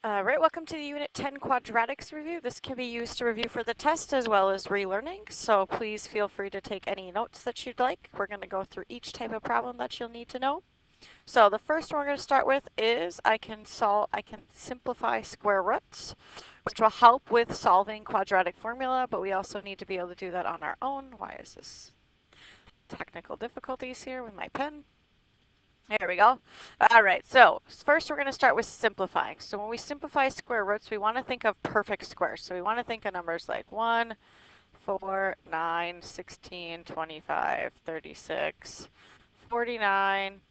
Right, welcome to the Unit 10 Quadratics review. This can be used to review for the test as well as relearning, so please feel free to take any notes that you'd like. We're going to go through each type of problem that you'll need to know. So the first one we're going to start with is I can simplify square roots, which will help with solving quadratic formula, but we also need to be able to do that on our own. Why is this technical difficulties here with my pen? There we go. All right, so first we're going to start with simplifying. So when we simplify square roots, we want to think of perfect squares. So we want to think of numbers like 1, 4, 9, 16, 25, 36, 49,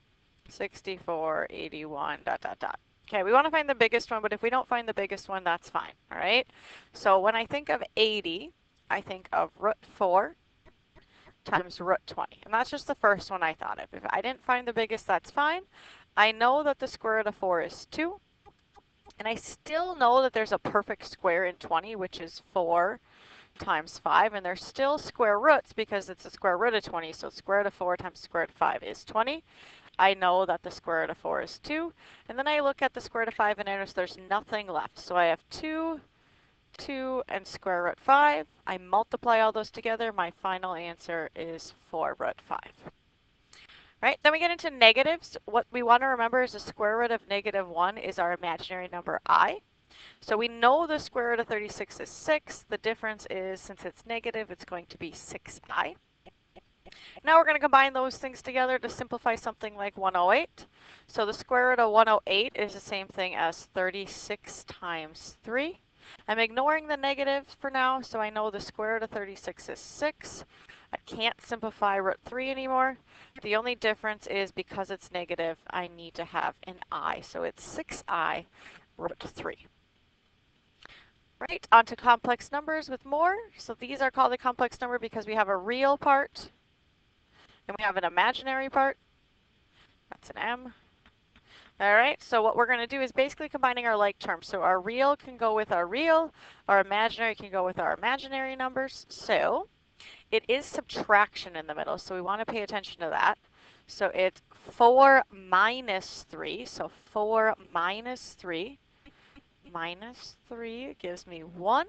64, 81, dot, dot, dot. Okay, we want to find the biggest one, but if we don't find the biggest one, that's fine, all right? So when I think of 80, I think of root 4 times root 20. And that's just the first one I thought of. If I didn't find the biggest, that's fine. I know that the square root of 4 is 2. And I still know that there's a perfect square in 20, which is 4 times 5. And they're still square roots because it's the square root of 20. So square root of 4 times square root of 5 is 20. I know that the square root of 4 is 2. And then I look at the square root of 5 and I notice there's nothing left. So I have 2, 2, and square root 5. I multiply all those together. My final answer is 4 root 5. Right, then we get into negatives. What we want to remember is the square root of negative 1 is our imaginary number I. So we know the square root of 36 is 6. The difference is, since it's negative, it's going to be 6i. Now we're going to combine those things together to simplify something like 108. So the square root of 108 is the same thing as 36 times 3. I'm ignoring the negatives for now, so I know the square root of 36 is 6. I can't simplify root 3 anymore. The only difference is because it's negative, I need to have an I. So it's 6i root 3. Right, on to complex numbers with more. So these are called a complex number because we have a real part and we have an imaginary part. That's an M. All right, so what we're going to do is basically combining our like terms. So our real can go with our real, our imaginary can go with our imaginary numbers. So it is subtraction in the middle, so we want to pay attention to that. So it's 4 minus 3. So 4 minus 3 gives me 1.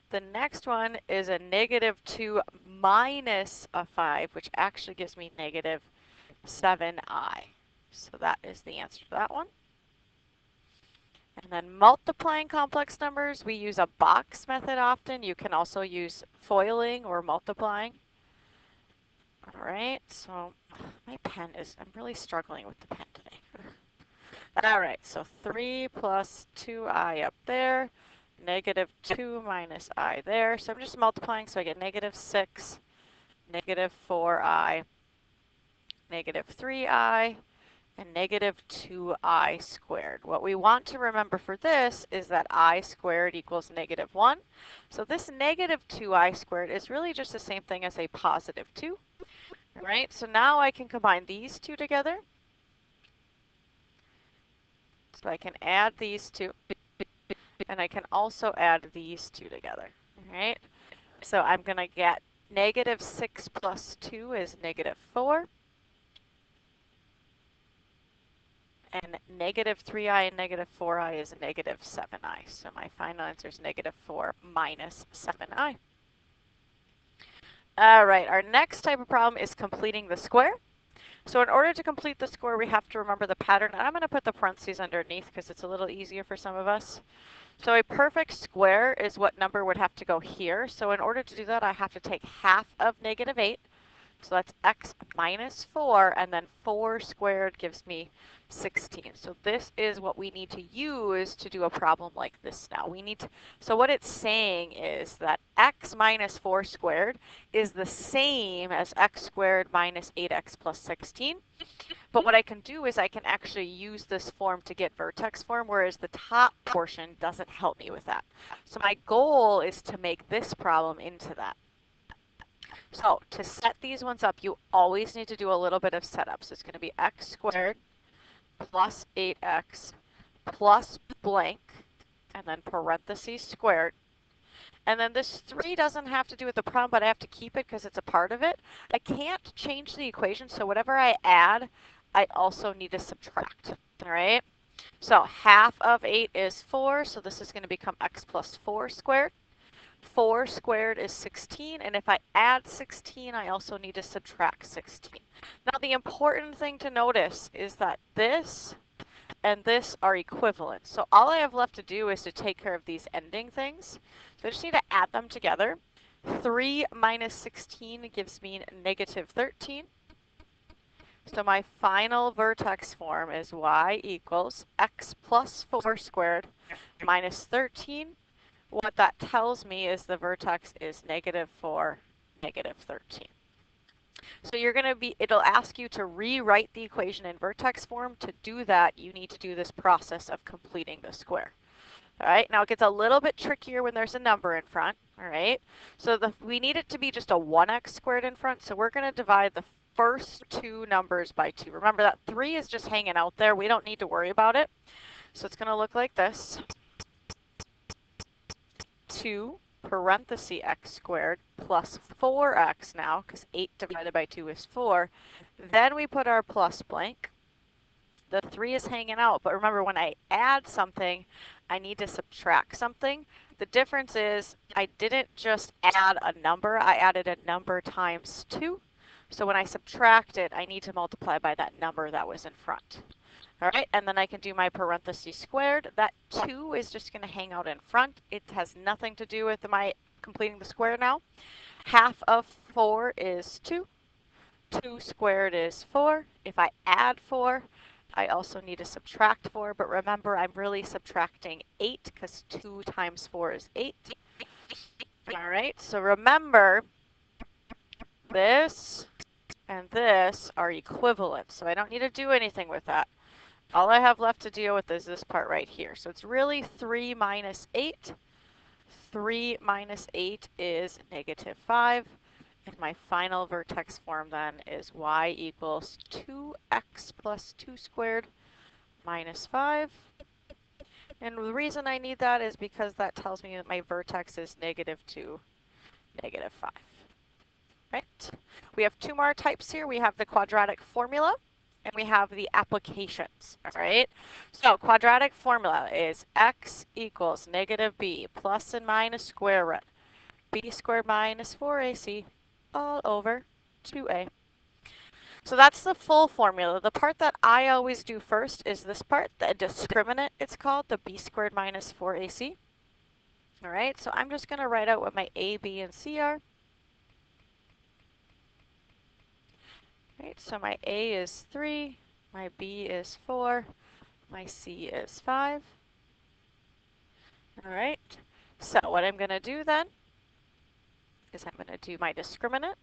The next one is a negative 2 minus a 5, which actually gives me negative 7i. So that is the answer to that one. And then multiplying complex numbers, we use a box method often. You can also use foiling or multiplying. All right, so my pen is, I'm really struggling with the pen today. All right, so 3 plus 2i up there, negative 2 minus I there. So I'm just multiplying, so I get negative 6, negative 4i, negative 3i, and negative 2i squared. What we want to remember for this is that I squared equals negative 1. So this negative 2i squared is really just the same thing as a positive 2. Right, so now I can combine these two together. So I can add these two, and I can also add these two together. All right, so I'm going to get negative 6 plus 2 is negative 4. And negative 3i and negative 4i is negative 7i. So my final answer is negative 4 minus 7i. All right, our next type of problem is completing the square. So in order to complete the square, we have to remember the pattern. And I'm going to put the parentheses underneath because it's a little easier for some of us. So a perfect square is what number would have to go here. So in order to do that, I have to take half of negative 8. So that's x minus 4, and then 4 squared gives me 16. So this is what we need to use to do a problem like this now. So what it's saying is that x minus 4 squared is the same as x squared minus 8x plus 16. But what I can do is I can actually use this form to get vertex form, whereas the top portion doesn't help me with that. So my goal is to make this problem into that. So to set these ones up, you always need to do a little bit of setup. So it's going to be x squared plus 8x plus blank, and then parentheses squared. And then this 3 doesn't have to do with the problem, but I have to keep it because it's a part of it. I can't change the equation, so whatever I add, I also need to subtract, all right? So half of 8 is 4, so this is going to become x plus 4 squared. 4 squared is 16, and if I add 16, I also need to subtract 16. Now, the important thing to notice is that this and this are equivalent. So all I have left to do is to take care of these ending things. So I just need to add them together. 3 minus 16 gives me negative 13. So my final vertex form is y equals x plus 4 squared minus 13. What that tells me is the vertex is negative 4, negative 13. So it'll ask you to rewrite the equation in vertex form. To do that, you need to do this process of completing the square. All right, now it gets a little bit trickier when there's a number in front. All right, so we need it to be just a 1x squared in front, so we're going to divide the first two numbers by 2. Remember that 3 is just hanging out there. We don't need to worry about it. So it's going to look like this. 2 parenthesis x squared plus 4x now, because 8 divided by 2 is 4. Then we put our plus blank. The 3 is hanging out, but remember when I add something, I need to subtract something. The difference is I didn't just add a number, I added a number times 2. So when I subtract it, I need to multiply by that number that was in front. All right, and then I can do my parentheses squared. That 2 is just going to hang out in front. It has nothing to do with my completing the square now. Half of 4 is 2. 2 squared is 4. If I add 4, I also need to subtract 4, but remember I'm really subtracting 8 because 2 times 4 is 8. All right, so remember this and this are equivalent, so I don't need to do anything with that. All I have left to deal with is this part right here. So it's really 3 minus 8. 3 minus 8 is negative 5. And my final vertex form then is y equals 2x plus 2 squared minus 5. And the reason I need that is because that tells me that my vertex is negative 2, negative 5. Right? We have two more types here. We have the quadratic formula and we have the applications. All right? So quadratic formula is x equals negative b plus and minus square root b squared minus 4ac all over 2a. So that's the full formula. The part that I always do first is this part, the discriminant it's called, the b squared minus 4ac. All right, so I'm just going to write out what my a, b, and c are. Right, so my a is 3, my b is 4, my c is 5. All right, so what I'm going to do then is I'm going to do my discriminant,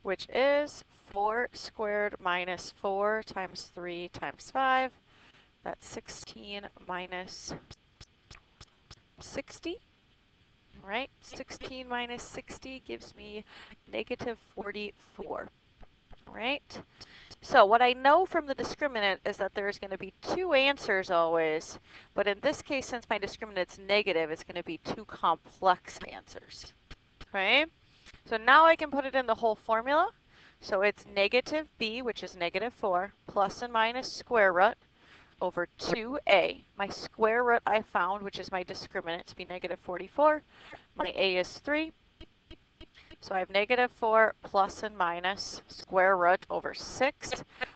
which is 4 squared minus 4 times 3 times 5. That's 16 minus 60. All right, 16 minus 60 gives me negative 44. All right, so what I know from the discriminant is that there's going to be two answers always, but in this case, since my discriminant's negative, it's going to be two complex answers. Okay, so now I can put it in the whole formula. So it's negative b, which is negative 4, plus and minus square root over 2a. My square root I found, which is my discriminant, to be negative 44. My a is 3. So I have negative 4 plus and minus square root over 6.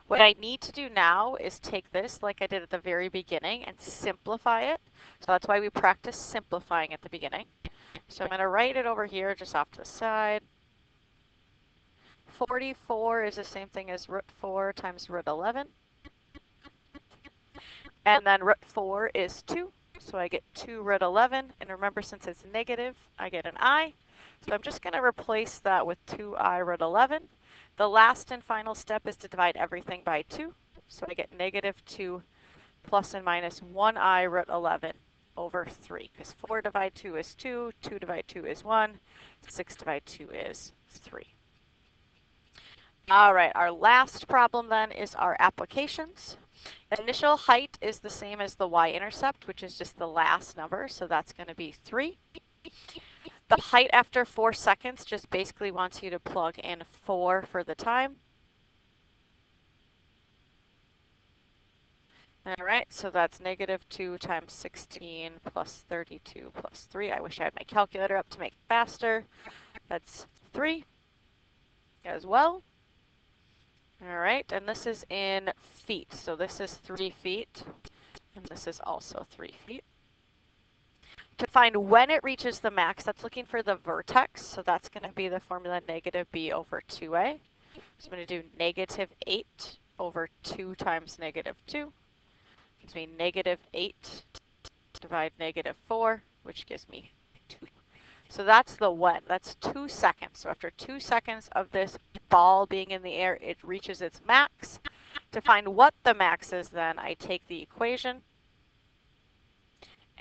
What I need to do now is take this, like I did at the very beginning, and simplify it. So that's why we practice simplifying at the beginning. So I'm going to write it over here just off to the side. 44 is the same thing as root 4 times root 11. And then root 4 is 2. So I get 2 root 11. And remember, since it's negative, I get an I. So I'm just going to replace that with 2i root 11. The last and final step is to divide everything by 2. So I get negative 2 plus and minus 1i root 11 over 3. Because 4 divided 2 is 2, 2 divided 2 is 1, 6 divided 2 is 3. All right, our last problem then is our applications. Initial height is the same as the y-intercept, which is just the last number, so that's going to be 3. The height after 4 seconds just basically wants you to plug in 4 for the time. All right, so that's -2 times 16 plus 32 plus 3. I wish I had my calculator up to make it faster. That's 3 as well. All right, and this is in feet. So this is 3 feet, and this is also 3 feet. To find when it reaches the max, that's looking for the vertex. So that's going to be the formula -b over 2a. So I'm going to do -8 over 2 times -2. Gives me -8 divide -4, which gives me 2. So that's the when. That's 2 seconds. So after 2 seconds of this ball being in the air, it reaches its max. To find what the max is, then I take the equation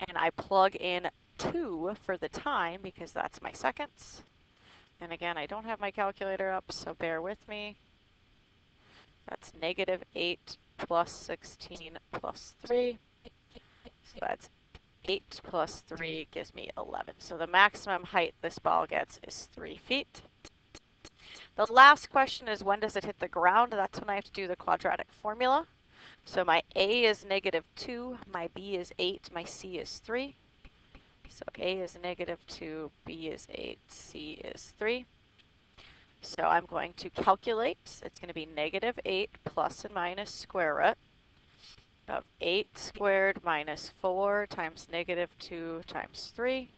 and I plug in 2 for the time because that's my seconds. And again, I don't have my calculator up, so bear with me. That's -8 plus 16 plus 3. So that's 8 plus 3 gives me 11. So the maximum height this ball gets is 3 feet. The last question is when does it hit the ground? That's when I have to do the quadratic formula. So my A is -2, my B is 8, my C is 3. So A is -2, B is 8, C is 3. So I'm going to calculate. It's going to be -8 plus and minus square root of 8 squared minus 4 times -2 times 3,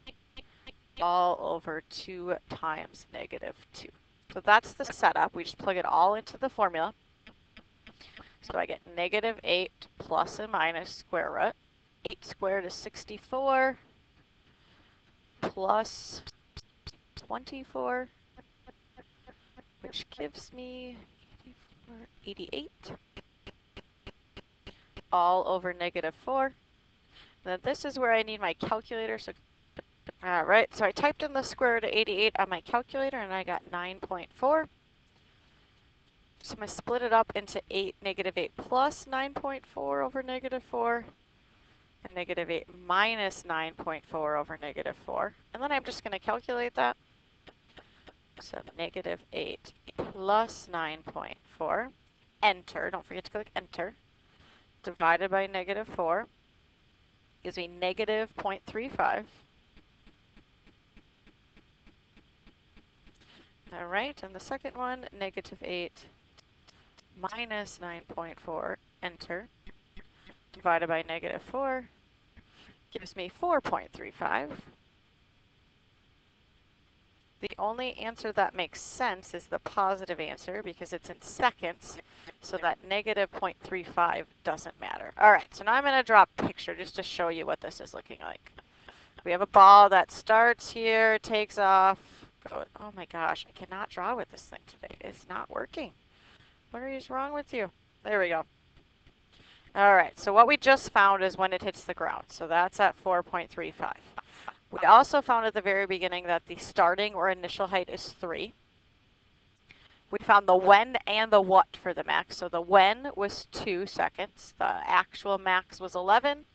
all over 2 times -2. So that's the setup. We just plug it all into the formula. So I get -8 plus and minus square root. 8 squared is 64 plus 24, which gives me 88, all over -4. Then this is where I need my calculator. So, all right, so I typed in the square root of 88 on my calculator, and I got 9.4. So I'm going to split it up into -8 plus 9.4 over -4, and -8 minus 9.4 over -4. And then I'm just going to calculate that. So -8 plus 9.4, enter, don't forget to click enter, divided by -4 gives me -0.35. All right, and the second one, -8 minus 9.4, enter, divided by -4 gives me 4.35. The only answer that makes sense is the positive answer because it's in seconds, so that -0.35 doesn't matter. All right, so now I'm going to draw a picture just to show you what this is looking like. We have a ball that starts here, takes off. Oh my gosh, I cannot draw with this thing today. It's not working. What is wrong with you? There we go. All right, so what we just found is when it hits the ground. So that's at 4.35. We also found at the very beginning that the starting or initial height is 3. We found the when and the what for the max. So the when was 2 seconds. The actual max was 11.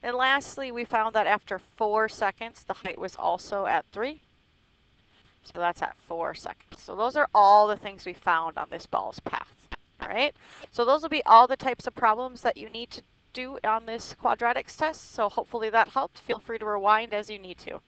And lastly, we found that after 4 seconds, the height was also at 3. So that's at 4 seconds. So those are all the things we found on this ball's path. All right. So those will be all the types of problems that you need to do on this quadratics test. So hopefully that helped. Feel free to rewind as you need to.